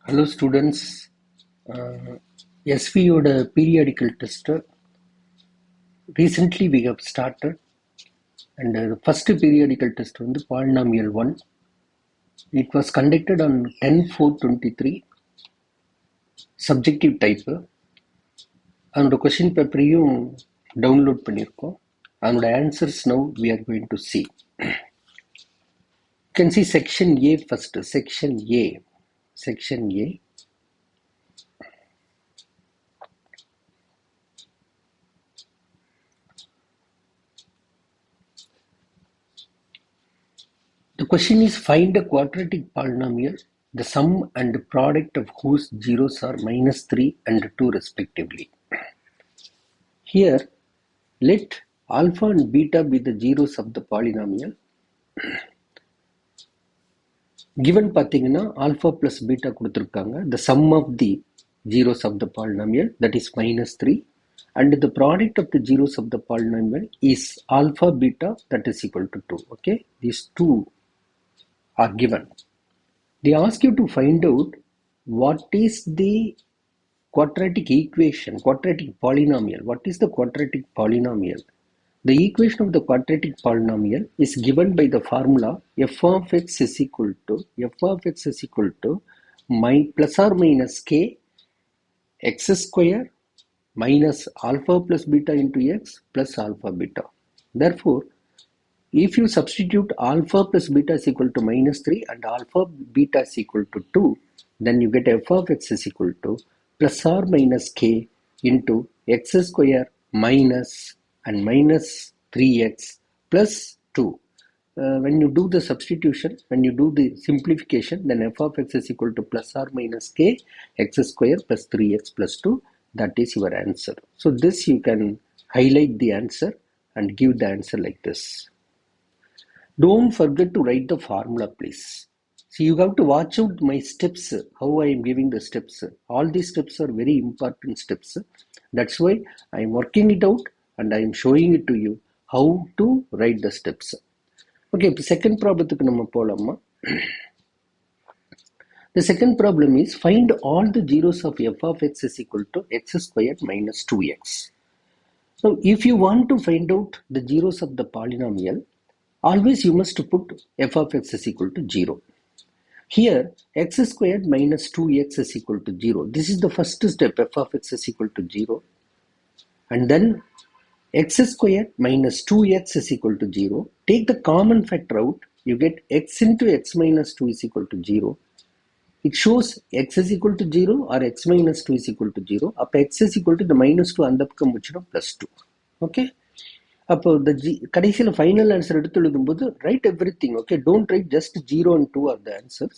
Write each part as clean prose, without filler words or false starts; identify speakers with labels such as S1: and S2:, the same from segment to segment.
S1: Hello students, SV ஓட periodical test recently we have started, and the first periodical test வந்து polynomial 1. It was conducted on 10/4/23, subjective type. அதோட question paperயும் download பண்ணியிருக்கோம். அதோட answers now we are going to see. You can see section A first. Section A. The question is, find a quadratic polynomial, the sum and product of whose zeros are -3 and 2 respectively. Here, let alpha and beta be the zeros of the polynomial. Given பார்த்தீங்கன்னா alpha plus beta கொடுத்திருக்காங்க. The sum of the zeros of the polynomial, that is -3, and the product of the zeros of the polynomial is alpha beta, that is equal to 2. Okay, these two are given. They ask you to find out what is the quadratic equation, quadratic polynomial. What is the quadratic polynomial? The equation of the quadratic polynomial is given by the formula f of x is equal to plus or minus k x square minus alpha plus beta into x plus alpha beta. Therefore, if you substitute alpha plus beta is equal to -3 and alpha beta is equal to 2, then you get f of x is equal to plus or minus k into x square minus and minus 3x plus 2. When you do the substitution, when you do the simplification, then f of x is equal to plus or minus k x square plus 3x plus 2. That is your answer. So this you can highlight the answer and give the answer like this. Don't forget to write the formula, please. See, you have to watch out my steps, how I am giving the steps. All these steps are very important steps. That's why I am working it out and I am showing it to you how to write the steps. Okay, second problem. The second problem is, find all the zeros of f of x is equal to x squared minus 2x. So if you want to find out the zeros of the polynomial, always you must put f of x is equal to 0. Here, x squared minus 2x is equal to 0. This is the first step, f of x is equal to 0. And then x squared minus 2x is equal to 0. Take the common factor out, you get x into x minus 2 is equal to 0. It shows x is equal to 0 or x minus 2 is equal to 0. Up x is equal to the minus 2 and the plus 2. Okay. அப்போ the கடைசியில் final answer எடுத்து எழுதும்போது write everything. Okay, don't write just 0 and 2 are the answers.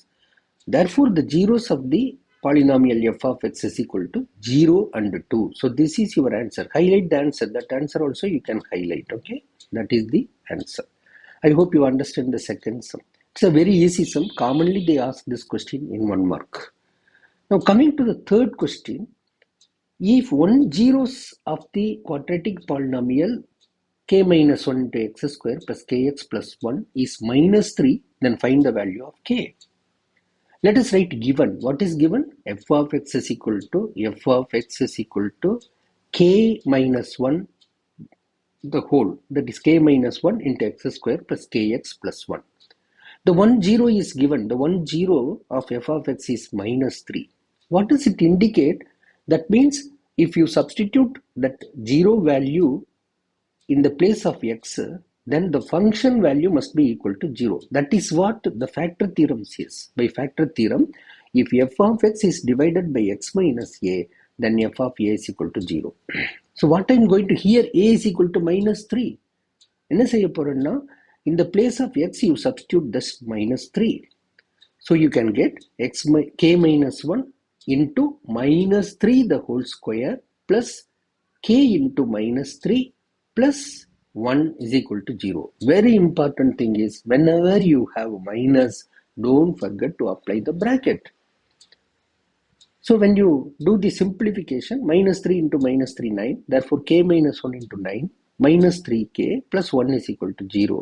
S1: Therefore, the zeros of the polynomial f of x is equal to 0 and 2. So this is your answer. Highlight the answer. That answer also you can highlight. Okay, that is the answer. I hope you understand the second sum. It's a very easy sum. Commonly they ask this question in 1 mark. Now coming to the third question, if one zeros of the quadratic polynomial k minus 1 into x square plus kx plus 1 is -3, then find the value of k. Let us write given. What is given? F of x is equal to k minus 1 the whole, that is k minus 1 into x square plus kx plus 1. The 1 0 is given. The 1 0 of f of x is -3. What does it indicate? That means if you substitute that 0 value in the place of x, then the function value must be equal to 0. That is what the factor theorem says. By factor theorem, if f of x is divided by x minus a, then f of a is equal to 0. So what I am going to here, a is equal to -3. என்ன செய்ய போறேன்னா, in the place of x you substitute this -3. So you can get k minus 1 into -3 the whole square plus k into -3 plus 1 is equal to 0. Very important thing is, whenever you have minus, don't forget to apply the bracket. So when you do the simplification, -3 into -3, 9. Therefore, k minus 1 into 9 minus 3k plus 1 is equal to 0.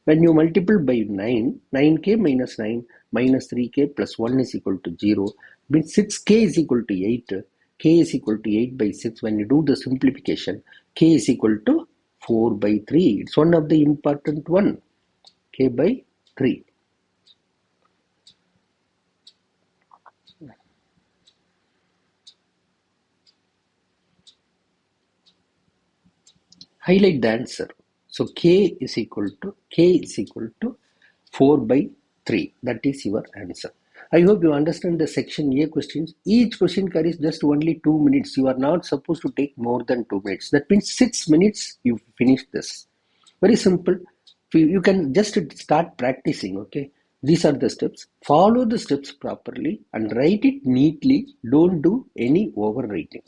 S1: When you multiply by 9, 9k minus 9 minus 3k plus 1 is equal to 0, means 6k is equal to 8, k is equal to 8 by 6. When you do the simplification, k is equal to 4 by 3. It's one of the important one, k by 3. Highlight the answer. So k is equal to 4 by 3. That is your answer. I hope you understand the section A questions. Each question carries just only 2 minutes. You are not supposed to take more than 2 minutes. That means 6 minutes you finish this. Very simple. You can just start practicing, okay? These are the steps. Follow the steps properly and write it neatly. Don't do any overwriting.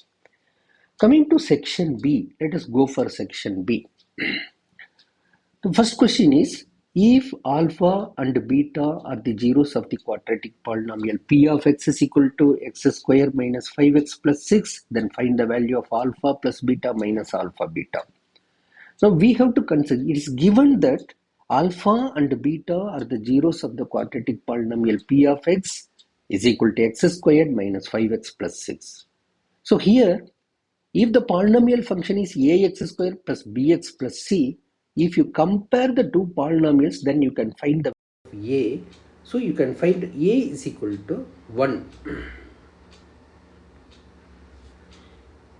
S1: Coming to section B, let us go for section B. The first question is, if alpha and beta are the zeros of the quadratic polynomial p of x is equal to x square minus 5x plus 6, then find the value of alpha plus beta minus alpha beta. Now we have to consider, it is given that alpha and beta are the zeros of the quadratic polynomial p of x is equal to x squared minus 5x plus 6. So here, if the polynomial function is ax square plus bx plus c, if you compare the two polynomials, then you can find the value of a. So you can find a is equal to 1.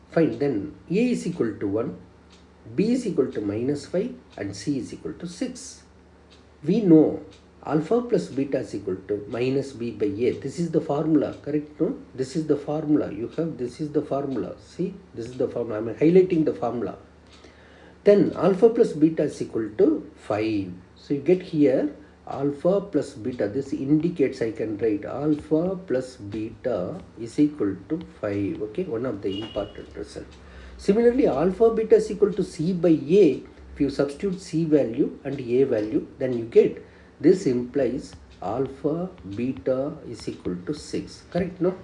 S1: Fine, then a is equal to 1, b is equal to minus 5 and c is equal to 6. We know alpha plus beta is equal to minus b by a. This is the formula, correct? No? This is the formula. You have, this is the formula. See, this is the formula. I am highlighting the formula. Then alpha plus beta is equal to 5. So you get here alpha plus beta. This indicates, I can write alpha plus beta is equal to 5. Okay, one of the important result. Similarly, alpha beta is equal to c by a. If you substitute c value and a value, then you get, this implies alpha beta is equal to 6. Correct, no?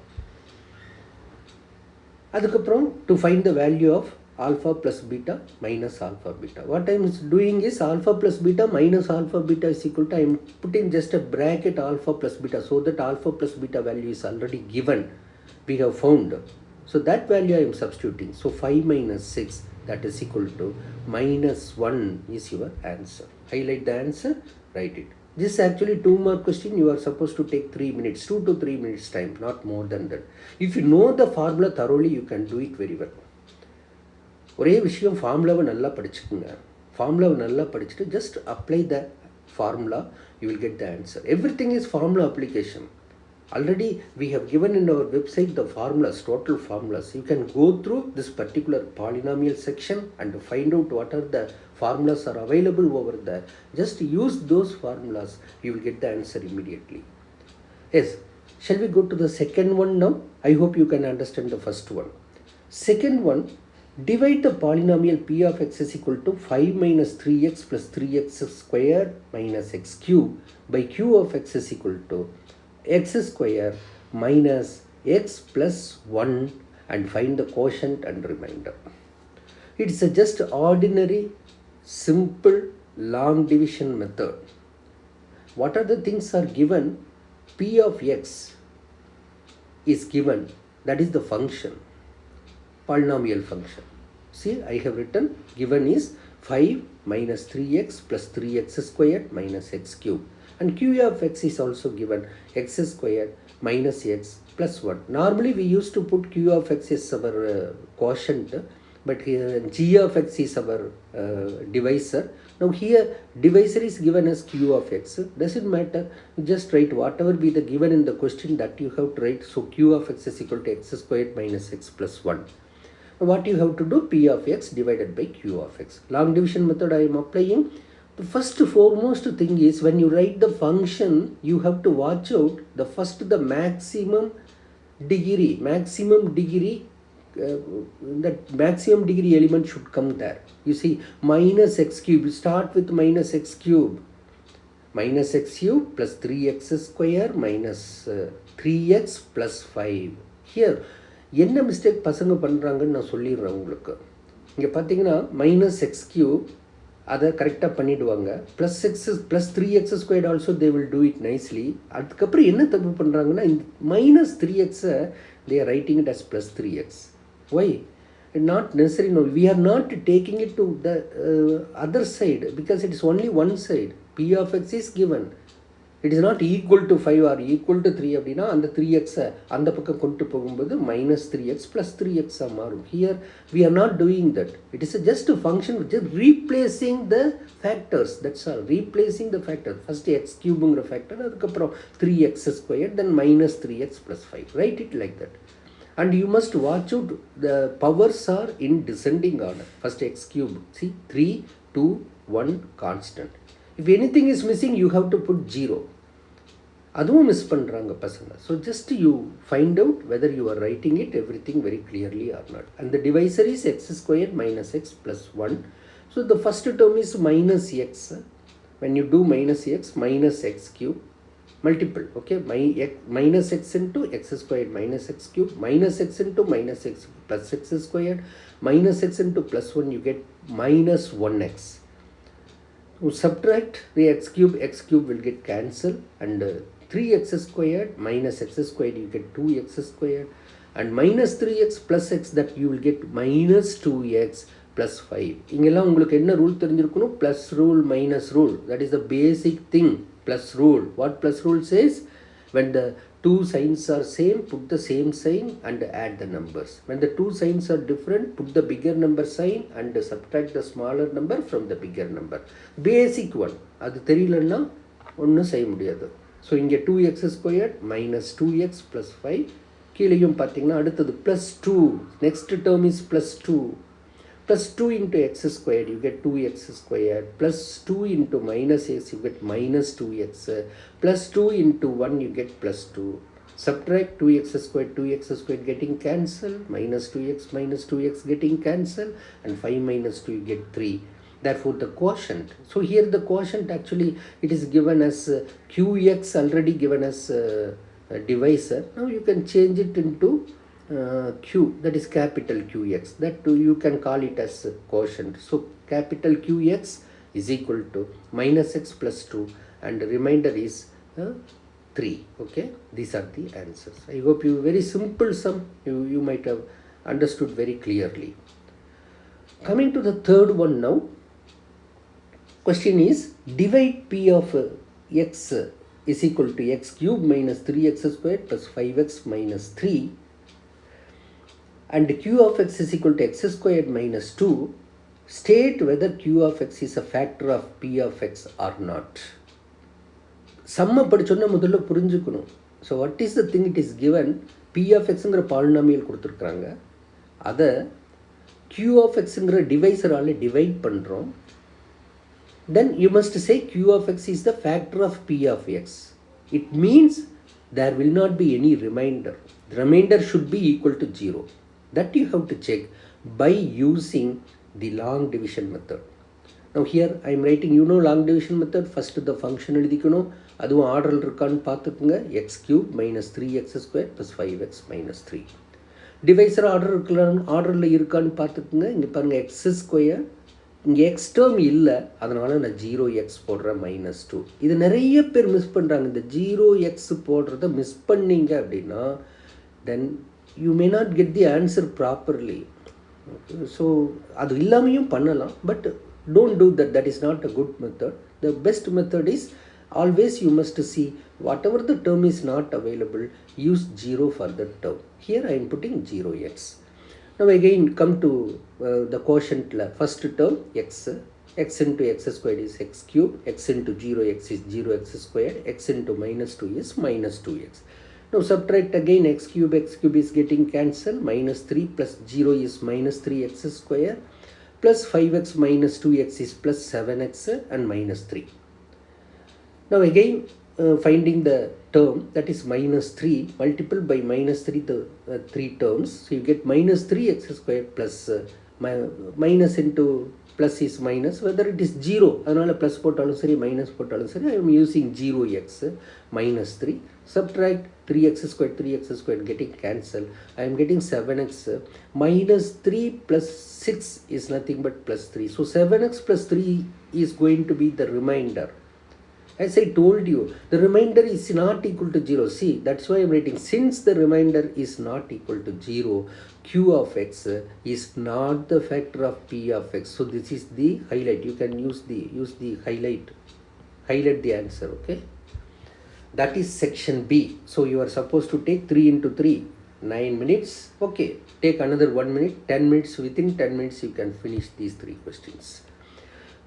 S1: Adukapram, to find the value of alpha plus beta minus alpha beta. What I am doing is alpha plus beta minus alpha beta is equal to, I am putting just a bracket alpha plus beta, so that alpha plus beta value is already given. We have found. So that value I am substituting. So 5 minus 6, that is equal to minus 1 is your answer. Highlight the answer, write it. This is actually 2 mark question. You are supposed to take 3 minutes, 2 to 3 minutes time, not more than that. If you know the formula thoroughly, you can do it very well. ஒரே விஷயம் ஃபார்முலாவை நல்லா படிச்சுக்குங்க. ஃபார்முலாவை நல்லா படிச்சுட்டு just apply the formula, you will get the answer. Everything is formula application. Already we have given in our website the formulas, total formulas. You can go through this particular polynomial section and find out what are the formulas are available over there. Just use those formulas, you will get the answer immediately. Yes, shall we go to the second one now? I hope you can understand the first one. Second one, divide the polynomial p of x is equal to 5 minus 3x plus 3x squared minus x cube by q of x is equal to x square minus x plus 1 and find the quotient and remainder. It's a just ordinary simple long division method. What are the things are given? P of x is given, that is the function, polynomial function. See, I have written, given is 5 minus 3x plus 3x squared minus x cube, and q of x is also given, x squared minus x plus 1. Normally we used to put q of x as our quotient, but here g of x is our divisor. Now here divisor is given as q of x. Doesn't matter, just write whatever be the given in the question, that you have to write. So q of x is equal to x squared minus x plus 1. What you have to do? P of x divided by q of x. Long division method I am applying. The first foremost thing is, when you write the function, you have to watch out the first, the maximum degree, that maximum degree element should come there. You see, minus x cube, start with minus x cube. Minus x cube plus 3x square minus 3x plus 5. Here என்ன mistake பசங்க பண்ணுறாங்கன்னு நான் சொல்லிடுறேன் உங்களுக்கு. இங்கே பார்த்தீங்கன்னா minus X cube அதை கரெக்டாக பண்ணிவிடுவாங்க. Plus 3x squared also they will do it nicely. அதுக்கப்புறம் என்ன தப்பு பண்ணுறாங்கன்னா, இந்த minus 3xை they are writing it as plus 3x. Why? Not necessary. No, we are not taking it to the other side because it is only one side. P of x is given. It is not equal to 5 or equal to 3 அப்படின்னா அந்த 3x அந்த பக்கம் கொண்டு போகும்போது minus 3x plus 3x மாறும். Here we are not doing that. It is just a function which is replacing the factors. That's all. Replacing the factor. First x cubeங்கிற factor, அதுக்கப்புறம் 3x squared, then minus 3x plus 5. Write it like that. And you must watch out, the powers are in descending order. First x cube. See, 3, 2, 1 constant. If anything is missing, you have to put 0. அதுவும் miss பண்ணுறாங்க பசங்க. So just you find out whether you are writing it everything very clearly or not. And the divisor is x square minus x plus 1. So the first term is minus x. when you do minus x cube, multiple, okay, minus x into x squared minus x cube, minus x into minus x plus x squared, minus x into plus 1, you get minus 1x. You subtract the x cube will get cancelled, and 3x squared minus x squared, you get 2x squared, and minus 3x plus x, that you will get minus 2x plus 5. இங்கெல்லாம் உங்களுக்கு என்ன rule தெரிஞ்சிருக்கணும்? plus rule minus rule, that is the basic thing. Plus rule. What plus rule says? When the two signs are same, put the same sign and add the numbers. When the two signs are different, put the bigger number sign and subtract the smaller number from the bigger number. Basic one. அது தெரியலன்னா ஒன்றும் செய்ய முடியாது. So இங்கே 2x squared minus 2x plus 5. கீழேயும் பார்த்தீங்கன்னா அடுத்தது plus 2. Next term is plus 2. Plus 2 into x squared, you get 2x squared. Plus 2 into minus x, you get minus 2x. Plus 2 into 1, you get plus 2. Subtract 2x squared getting cancelled. Minus 2x getting cancelled. And 5 minus 2, you get 3. Therefore, the quotient. So here the quotient actually, it is given as qx, already given as a divisor. Now you can change it into q, that is capital Qx, that you can call it as a quotient. So capital Qx is equal to minus x plus 2, and the remainder is 3. Okay, these are the answers. I hope you, very simple sum, you might have understood very clearly. Coming to the third one now. Question is, divide p of x is equal to x cube minus 3x squared plus 5x minus 3, and q of x is equal to x squared minus 2. State whether q of x is a factor of p of x or not. சம்ம படிச்சோன்னா முதல்ல புரிஞ்சுக்கணும். So what is the thing it is given? p of xங்கிற polynomial கொடுத்துருக்குறாங்க. அதை q of xங்கிற டிவைசரால் divide பண்ணுறோம். Then you must say q of x is the factor of p of x. It means there will not be any remainder. The remainder should be equal to 0. That you have to check by using the long division method. Now here I am writing, you know long division method. First the function எழுதிக்கணும். அதுவும் ஆர்டரில் இருக்கான்னு பார்த்துக்குங்க. x cube minus 3x squared plus 5x minus 3. Divisor ஆர்டரில் இருக்கான்னு பார்த்துக்குங்க. இங்கே பாருங்கள், x squared, இங்கே எக்ஸ் டேர்ம் இல்லை, அதனால் நான் 0x போடுறேன் minus 2. இது நிறைய பேர் மிஸ் பண்ணுறாங்க. இந்த 0x போடுறத மிஸ் பண்ணிங்க அப்படின்னா தென் you may not get the answer properly. So அது இல்லாமையும் பண்ணலாம், but don't do that. That is not a good method. The best method is always you must see whatever the term is not available, use 0 for that term. Here I am putting 0x. Now again come to the quotient. First term x into x squared is x cube, x into 0x is 0x squared, x into minus 2 is minus 2x. Now subtract again, x cube is getting cancelled, minus 3 plus 0 is minus 3x square, plus 5x minus 2x is plus 7x and minus 3. Now again finding the term, that is minus 3, multiple by minus 3 the 3 terms, so you get minus 3x squared plus minus into plus is minus, whether it is 0 அதனால plus போட்டாலும் சரி minus போட்டாலும் சரி, I am using 0x minus 3, subtract 3x squared getting cancelled, I am getting 7x minus 3 plus 6 is nothing but plus 3, so 7x plus 3 is going to be the remainder. As I told you, the remainder is not equal to 0. See, that's why I am writing, since the remainder is not equal to 0, q of x is not the factor of p of x. So this is the highlight. You can use the highlight the answer, okay? That is section B. So you are supposed to take 3 into 3, 9 minutes. Okay, take another 1 minute, 10 minutes. Within 10 minutes, you can finish these 3 questions.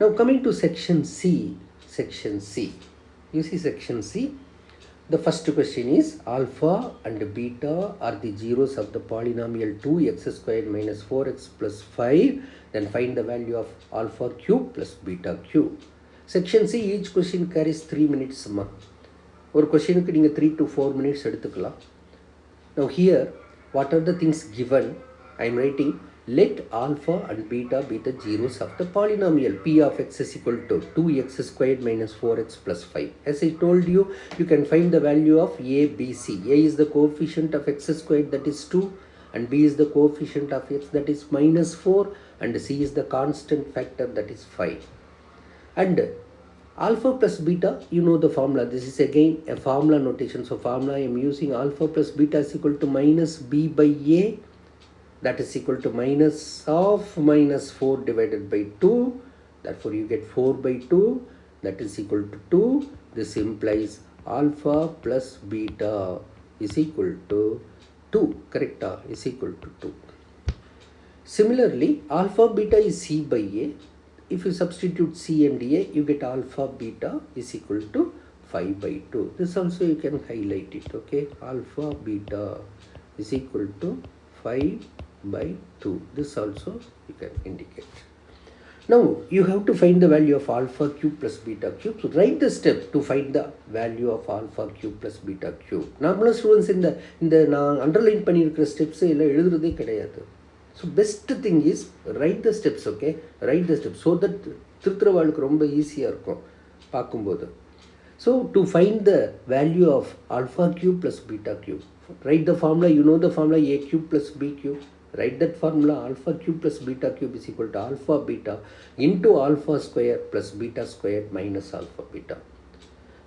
S1: Now coming to section C. You see section C. The first question is alpha and beta are the zeros of the polynomial 2x squared minus 4x plus 5. Then find the value of alpha cube plus beta cube. Section C, each question carries 3 minutes. One question ku neenga 3 to 4 minutes eduthukkalam. Now here, what are the things given? I am writing, let alpha and beta be the zeros of the polynomial p of x is equal to 2x squared minus 4x plus 5. As I told you, you can find the value of a, b, c. A is the coefficient of x squared, that is 2, and b is the coefficient of x, that is minus 4, and c is the constant factor, that is 5. And alpha plus beta, you know the formula. This is again a formula notation. So formula I am using, alpha plus beta is equal to minus b by a, that is equal to minus of minus 4 divided by 2. Therefore you get 4 by 2, that is equal to 2. This implies alpha plus beta is equal to 2. Correct? Is equal to 2. Similarly, alpha beta is c by a. If you substitute c and a, you get alpha beta is equal to 5 by 2. This also you can highlight it. Okay, alpha beta is equal to 5 by 2. This also you can indicate. Now you have to find the value of alpha cube plus beta cube. So write the step to find the value of alpha cube plus beta cube. Normal students in the underline பண்ணிருக்கிற steps எல்லாம் எழுதுறதே கிடையாது. So best thing is write the steps, okay? Write the steps so that திருத்துறவாளுக்கு ரொம்ப ஈஸியா இருக்கும் பார்க்கும்போது. So to find the value of alpha cube plus beta cube, write the formula. You know the formula, a cube plus b cube. Write that formula, alpha cube plus beta cube is equal to alpha beta into alpha square plus beta square minus alpha beta.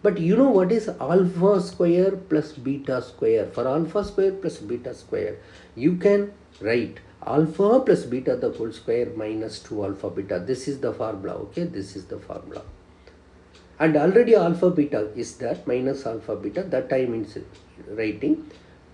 S1: But you know what is alpha square plus beta square? For alpha square plus beta square, you can write alpha plus beta the whole square minus 2 alpha beta. This is the formula, okay? This is the formula. And already alpha beta is that, minus alpha beta, that I am writing.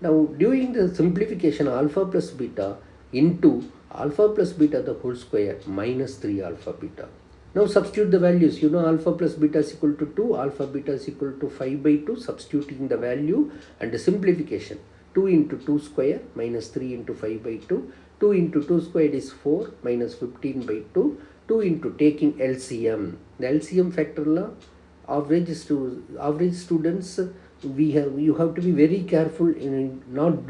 S1: Now doing the simplification, alpha plus beta into alpha plus beta the whole square minus 3 alpha beta. Now substitute the values. You know alpha plus beta is equal to 2, alpha beta is equal to 5 by 2, substituting the value and the simplification. 2 into 2 square minus 3 into 5 by 2, 2 into 2 squared is 4 minus 15 by 2, 2 into taking LCM. The LCM factor la average students, you have to be very careful in not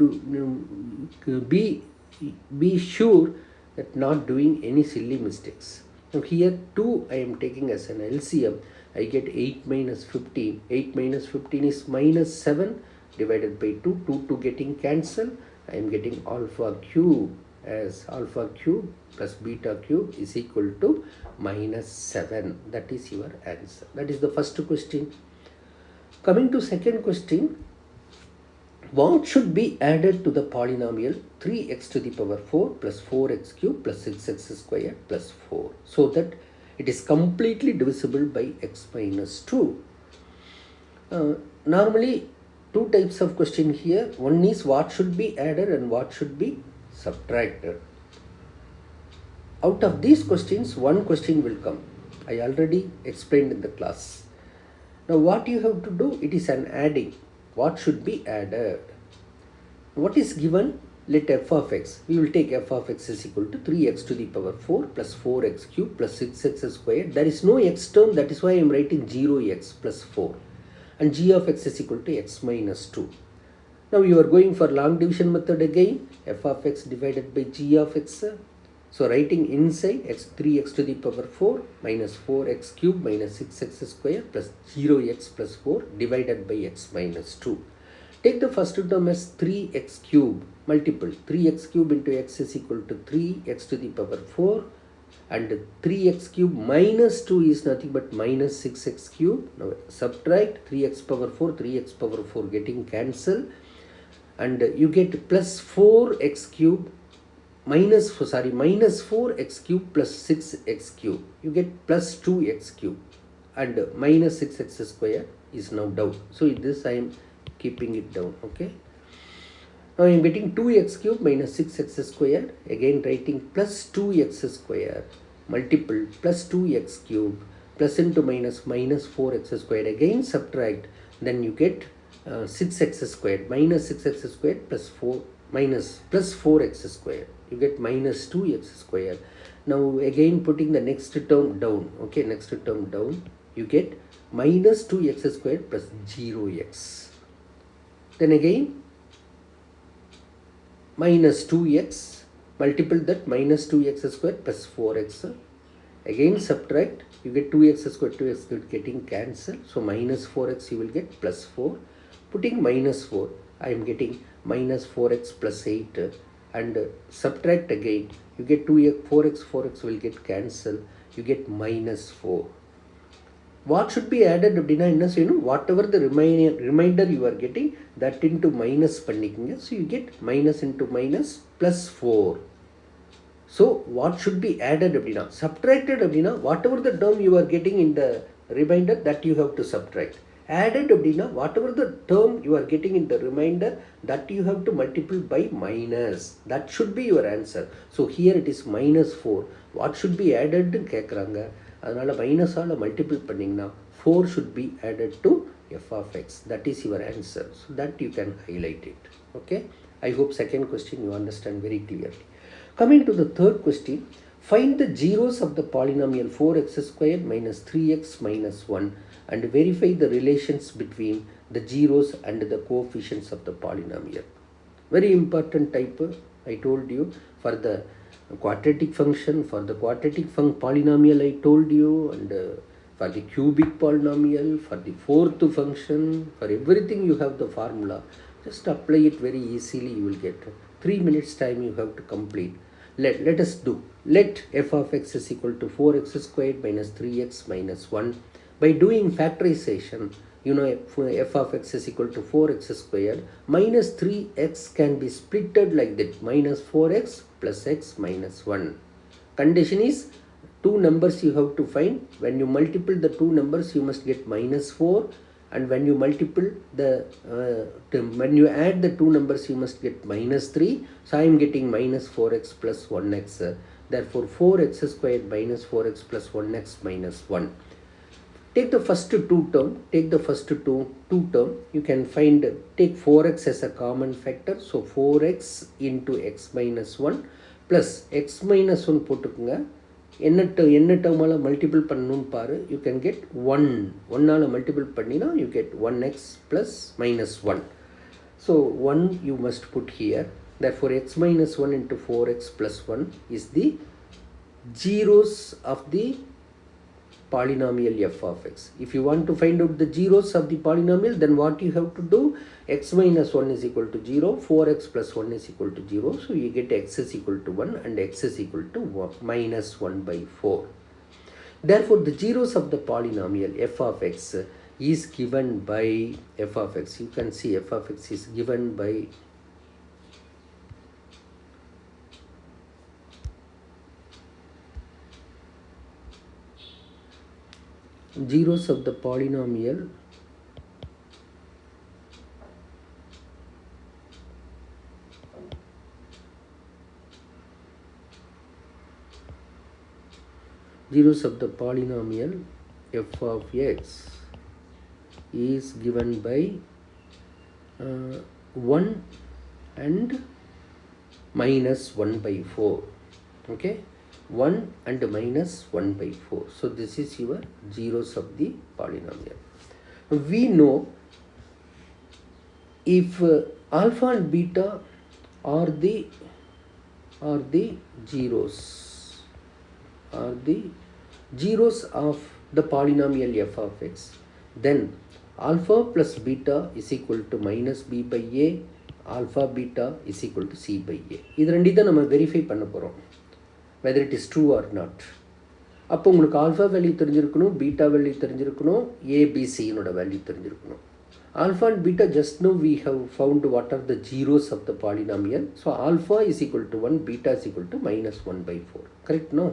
S1: be sure that not doing any silly mistakes. Now here 2 I am taking as an LCM. I get 8 minus 15. 8 minus 15 is minus 7 divided by 2. 2 getting cancelled. I am getting alpha cube as alpha cube plus beta cube is equal to minus 7. That is your answer. That is the first question. Coming to second question, what should be added to the polynomial 3x to the power 4 plus 4x cube plus 6x squared plus 4 so that it is completely divisible by x minus 2? Normally, two types of question here. One is what should be added and what should be subtracted. Out of these questions, one question will come. I already explained in the class. Now what you have to do, it is an adding. What should be added? What is given? Let f of x, we will take f of x is equal to 3x to the power 4 plus 4x cube plus 6x squared. There is no x term, that is why I am writing 0x plus 4. And g of x is equal to x minus 2. Now you are going for long division method again. F of x divided by g of x So writing inside x 3x to the power 4 minus 4x cube minus 6x square plus 0x plus 4 divided by x minus 2. Take the first term as 3x cube multiple. 3x cube into x is equal to 3x to the power 4, and 3x cube minus 2 is nothing but minus 6x cube. Now subtract 3x power 4, 3x power 4 getting cancelled, and you get plus 4x cube minus 4x cube plus 6x cube. You get plus 2x cube, and minus 6x square is now down. So this I am keeping it down. Okay, now I am getting 2x cube minus 6x square, again writing plus 2x square multiple plus 2x cube plus into minus 4x squared, again subtract, then you get 6x squared minus 6x squared plus 4 minus plus 4x squared, you get minus 2x squared. Now again putting the next term down. Okay, next term down, you get minus 2x squared plus 0x, then again minus 2x, multiple that minus 2x squared plus 4x, again subtract, you get 2x squared, 2x squared getting cancelled, so minus 4x you will get plus 4, putting minus 4, I am getting minus 4x plus 8, and subtract again, you get 4x will get cancelled, you get minus 4. What should be added அப்படினா என்ன செய்யணும், whatever the remainder you are getting, that into minus பண்ணிக்கங்க. So you get minus into minus plus 4. So what should be added அப்படினா, subtracted அப்படினா whatever the term you are getting in the remainder, that you have to subtract. Added அப்படினா whatever the term you are getting in the remainder, that you have to multiply by minus. That should be your answer. So here it is minus 4. What should be added னு கேக்குறாங்க. அதனால மைனஸால் multiple பண்ணிங்கன்னா 4 should be added to f of x. That is your answer. So that you can highlight it. Okay, I hope second question you understand very clearly. Coming to the third question, find the zeros of the polynomial 4x squared minus 3x minus 1 and verify the relations between the zeros and the coefficients of the polynomial. Very important type. I told you for the quadratic function, for the quadratic polynomial I told you, and for the cubic polynomial, for the fourth function, for everything you have the formula. Just apply it very easily, you will get 3 minutes time you have to complete. Let us do. Let f of x is equal to 4x squared minus 3x minus 1. By doing factorization, you know f of x is equal to 4x squared minus 3x can be splitted like that, minus 4x plus x minus 1. Condition is two numbers you have to find. When you multiply the two numbers, you must get minus 4, and when you multiply when you add the two numbers, you must get minus 3. So I am getting minus 4x plus 1x. Therefore 4x squared minus 4x plus 1x minus 1. Take the first two term, you can find, take 4x as a common factor. So 4x into x minus 1 plus x minus 1 போட்டுக்குங்க. என்ன டேர்மால multiple பண்ணணும்னு பாரு. You can get 1 multiple பண்ணினா you get 1x plus minus 1. So 1 you must put here. Therefore x minus 1 into 4x plus 1 is the zeros of the polynomial f of x. If you want to find out the zeros of the polynomial, then what you have to do, x minus 1 is equal to 0, 4x plus 1 is equal to 0, so you get x is equal to 1 and x is equal to minus 1 by 4. Therefore the zeros of the polynomial f of x is given by f of x. You can see f of x is given by zeros of the polynomial f of x is given by 1 and minus 1 by 4. Okay, 1 and minus 1 by 4. So this is your zeros of the polynomial. We know if alpha and beta are the are the zeros, are the zeros of the polynomial f of x, then alpha plus beta is equal to minus b by a, alpha beta is equal to c by a. இது ரெண்டிதான் நம்ம verify பண்ண போகிறோம் whether it is true or not. அப்போ உங்களுக்கு alpha value தெரிஞ்சிருக்கணும், beta value தெரிஞ்சிருக்கணும், ஏபிசியினோட value தெரிஞ்சிருக்கணும். Alpha and beta, just now we have found what are the zeros of the polynomial. So alpha is equal to 1, beta is equal to minus 1 by 4. Correct? No?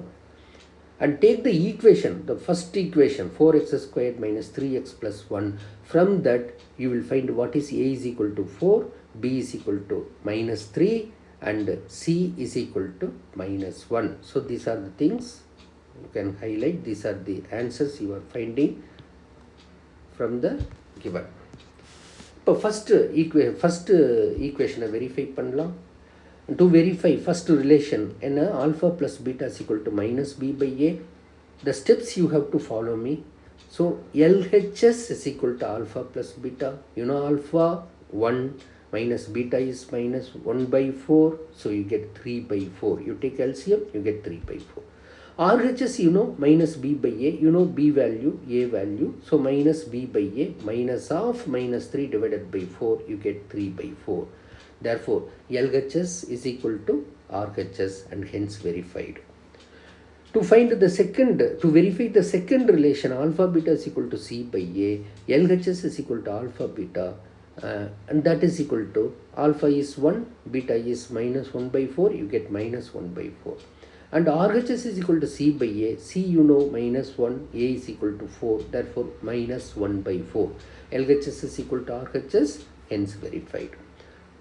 S1: And take the equation, the first equation, 4x squared minus 3x plus 1. From that, you will find what is a is equal to 4, b is equal to minus 3, and c is equal to minus 1. So these are the things you can highlight. These are the answers you are finding from the given. இப்போ first ஈக்குவேஷனை verify பண்ணலாம். To verify first relation என்ன, alpha plus beta is equal to minus B by A. The steps you have to follow me. So LHS is equal to alpha plus beta. You know alpha 1 minus beta is minus 1 by 4, so you get 3 by 4. You take LCM, you get 3 by 4. RHS, you know, minus b by a, you know b value, a value, so minus b by a, minus of minus 3 divided by 4, you get 3 by 4. Therefore, LHS is equal to RHS and hence verified. To find the second, to verify the second relation, alpha beta is equal to c by a, LHS is equal to alpha beta, and that is equal to alpha is 1, beta is minus 1 by 4, you get minus 1 by 4. And RHS is equal to c by a, c you know minus 1, a is equal to 4, therefore minus 1 by 4. LHS is equal to RHS, hence verified.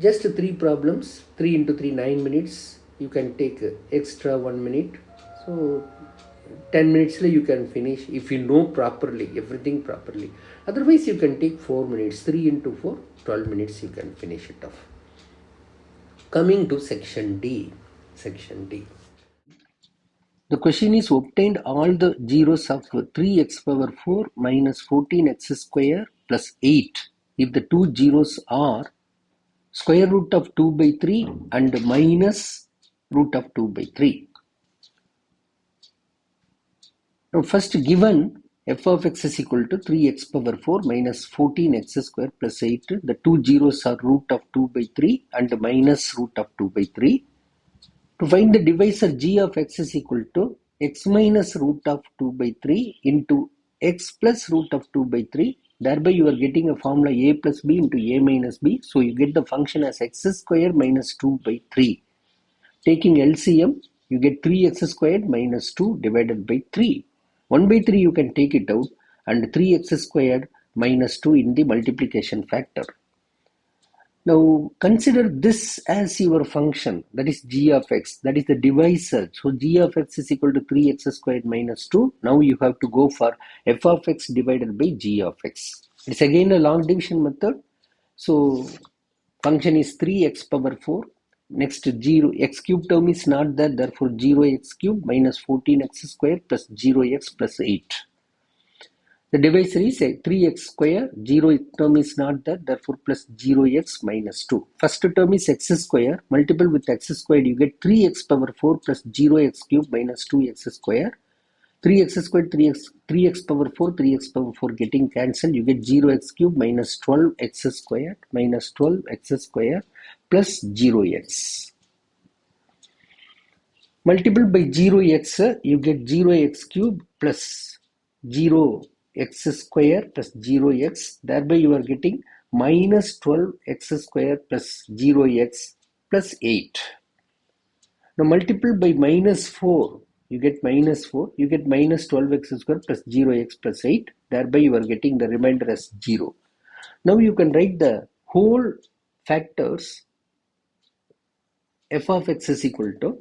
S1: Just 3 problems, 3 into 3, 9 minutes. You can take extra 1 minute. So 10 minutes you can finish if you know properly, everything properly. Otherwise you can take 4 minutes, 3 into 4, 12 minutes you can finish it off. Coming to section D. The question is, obtained all the zeros of 3x power 4 minus 14x square plus 8 if the two zeros are square root of 2 by 3 and minus root of 2 by 3. Now first, given f of x is equal to 3x power 4 minus 14x square plus 8, the two zeros are root of 2 by 3 and minus root of 2 by 3. To find the divisor g of x is equal to x minus root of 2 by 3 into x plus root of 2 by 3. Thereby you are getting a formula a plus b into a minus b. So you get the function as x square minus 2 by 3. Taking LCM, you get 3x squared minus 2 divided by 3. 1 by 3 you can take it out, and 3x squared minus 2 in the multiplication factor. Now consider this as your function, that is g of x, that is the divisor. So g of x is equal to 3x squared minus 2. Now you have to go for f of x divided by g of x. It's again a long division method. So function is 3x power 4. Next 0, x cube term is not there, therefore 0x cube minus 14x square plus 0x plus 8. The divisor is 3x square, 0 term is not there, therefore plus 0x minus 2. First term is x square, multiple with x squared, you get 3x power 4 plus 0x cube minus 2x square. 3x squared, 3x power 4, 3x power 4 getting cancelled, you get 0x cube minus 12x squared minus 12x square plus 0x. Multiple by 0x, you get 0x cube plus 0x square plus 0x. Thereby you are getting minus 12x square plus 0x plus 8. Now multiple by minus 4, you get minus 4, you get minus 12x square plus 0x plus 8. Thereby you are getting the remainder as 0. Now you can write the whole factors. F of x is equal to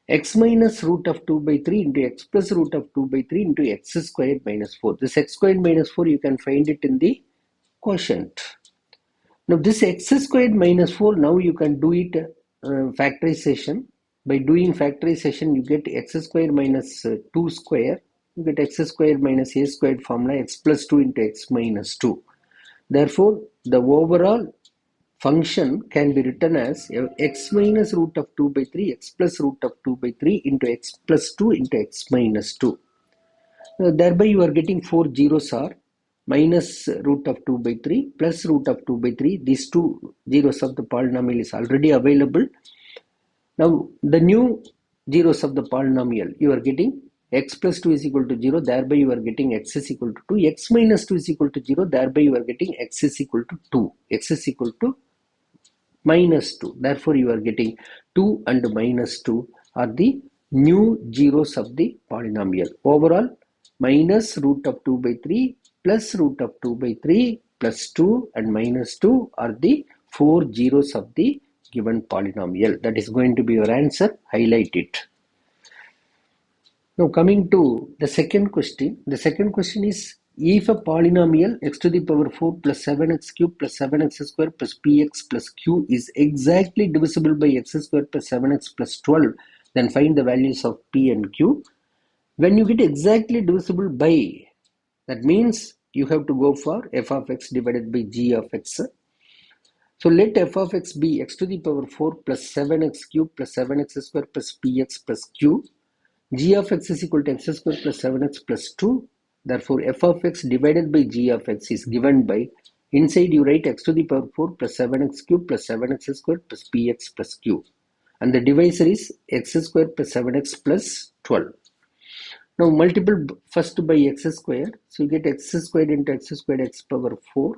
S1: x minus root of 2 by 3 into x plus root of 2 by 3 into x squared minus 4. This x squared minus 4, you can find it in the quotient. Now this x squared minus 4, now you can do it factorization. By doing factorization, you get x squared minus 2 square. You get x squared minus a squared formula, x plus 2 into x minus 2. Therefore, the overall function can be written as x minus root of 2 by 3 x plus root of 2 by 3 into x plus 2 into x minus 2. Thereby you are getting 4 zeros are minus root of 2 by 3 plus root of 2 by 3. These two zeros of the polynomial is already available. Now the new zeros of the polynomial, you are getting x plus 2 is equal to 0, thereby you are getting x is equal to 2, x minus 2 is equal to 0, thereby you are getting x is equal to 2, x is equal to minus 2. Therefore, you are getting 2 and minus 2 are the new zeros of the polynomial. Overall, minus root of 2 by 3 plus root of 2 by 3 plus 2 and minus 2 are the 4 zeros of the given polynomial. That is going to be your answer. Highlight it. Now coming to the second question. The second question is, if a polynomial x to the power 4 plus 7x cube plus 7x square plus px plus q is exactly divisible by x square plus 7x plus 12, then find the values of p and q. When you get exactly divisible by, that means you have to go for f of x divided by g of x. So let f of x be x to the power 4 plus 7x cube plus 7x square plus px plus q. G of x is equal to x square plus 7x plus 2. Therefore, f of x divided by g of x is given by, inside you write x to the power 4 plus 7x cube plus 7x square plus px plus q. And the divisor is x square plus 7x plus 12. Now multiple first by x square. So you get x squared into x squared x power 4.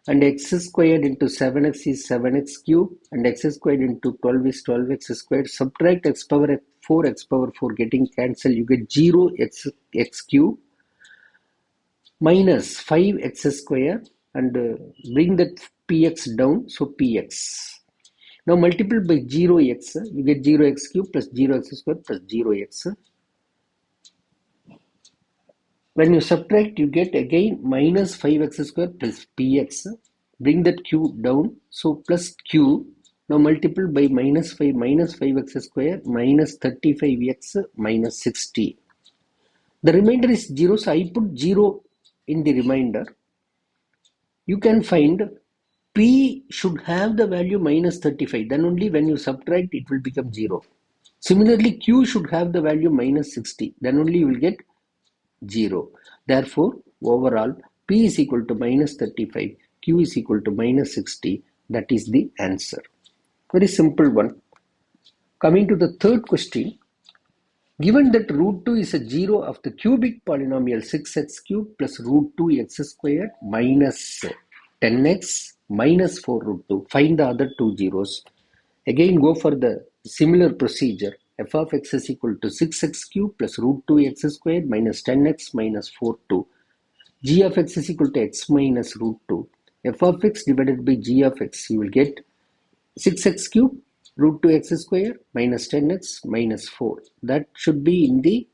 S1: And x squared into 7x is 7x cube, and x squared into 12 is 12x squared. Subtract x power 4, x power 4 getting cancelled. You get 0 x cube minus 5x squared, and bring that px down, so px. Now multiple by 0x, you get 0x cube plus 0x squared plus 0x. When you subtract, you get again minus 5x squared plus px. Bring that q down, so plus q. Now multiple by minus 5x squared minus 35x minus 60. The remainder is 0, so I put 0 in the remainder. You can find p should have the value minus 35. Then only when you subtract, it will become 0. Similarly, q should have the value minus 60. Then only you will get 0. Therefore, overall, p is equal to minus 35, q is equal to minus 60. That is the answer. Very simple one. Coming to the third question. Given that root 2 is a 0 of the cubic polynomial 6x cubed plus root 2x squared minus 10x minus 4 root 2, find the other two zeros. Again, go for the similar procedure. F of x is equal to 6x cubed plus root 2x squared minus 10x minus 4 2. G of x is equal to x minus root 2. F of x divided by g of x, you will get 6x cubed root 2x squared minus 10x minus 4. That should be in the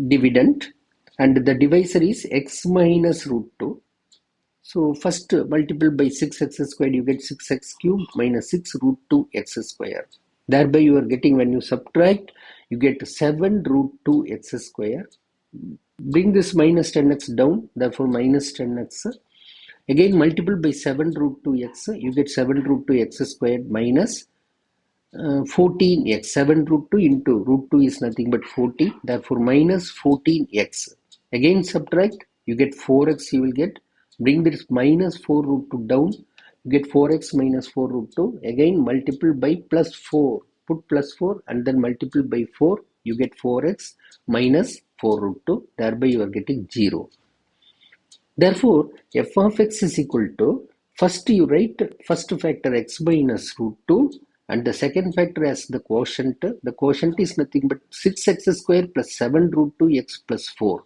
S1: dividend, and the divisor is x minus root 2. So first multiple by 6x squared, you get 6x cubed minus 6 root 2x squared. Thereby you are getting, when you subtract, you get 7 root 2x squared. Bring this minus 10x down, therefore minus 10x. Again multiple by 7 root 2x, you get 7 root 2x squared minus 14x. 7 root 2 into root 2 is nothing but 40, therefore minus 14x. Again subtract, you get 4x, you will get. Bring this minus 4 root 2 down, you get 4x minus 4 root 2. Again multiple by plus 4, put plus 4 and then multiple by 4, you get 4x minus 4 root 2. Thereby you are getting 0. Therefore, f of x is equal to, first you write first factor x minus root 2 and the second factor as the quotient. The quotient is nothing but 6x squared plus 7 root 2x plus 4.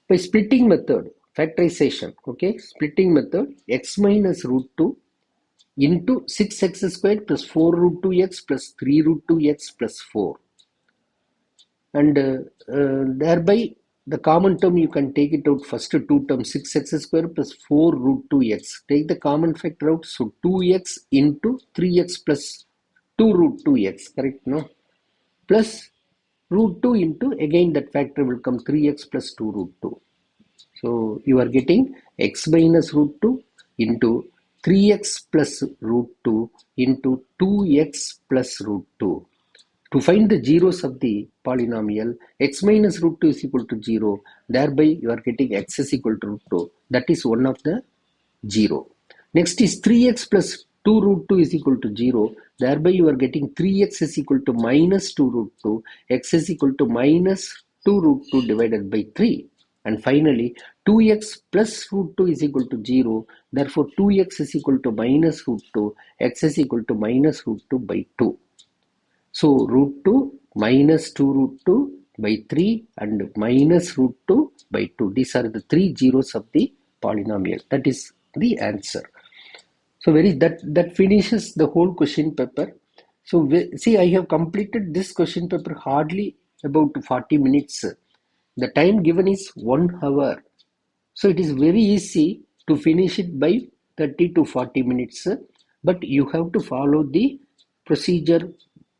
S1: By splitting method, factorization, okay, splitting method, x minus root 2 into 6x squared plus 4 root 2x plus 3 root 2x plus 4. And thereby the common term you can take it out, first two terms 6x squared plus 4 root 2x. Take the common factor out, so 2x into 3x plus 2 root 2x, correct, no? Plus root 2 into, again that factor will come 3x plus 2 root 2. So you are getting x minus root 2 into 3x plus root 2 into 2x plus root 2. To find the zeros of the polynomial, x minus root 2 is equal to 0. Thereby, you are getting x is equal to root 2. That is one of the 0. Next is 3x plus 2 root 2 is equal to 0. Thereby, you are getting 3x is equal to minus 2 root 2. X is equal to minus 2 root 2 divided by 3. And finally, 2x plus root 2 is equal to 0. Therefore, 2x is equal to minus root 2. X is equal to minus root 2 by 2. So root 2 minus 2 root 2 by 3 and minus root 2 by 2. These are the three zeros of the polynomial. That is the answer. So that finishes the whole question paper. So see, I have completed this question paper hardly about 40 minutes. The time given is 1 hour. So it is very easy to finish it by 30 to 40 minutes, but you have to follow the procedure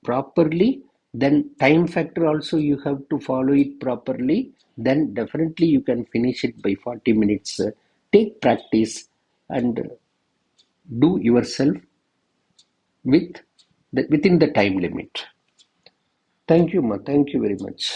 S1: properly. Then time factor also you have to follow it properly. Then definitely you can finish it by 40 minutes. Take practice and do yourself within the time limit. Thank you, ma. Thank you very much.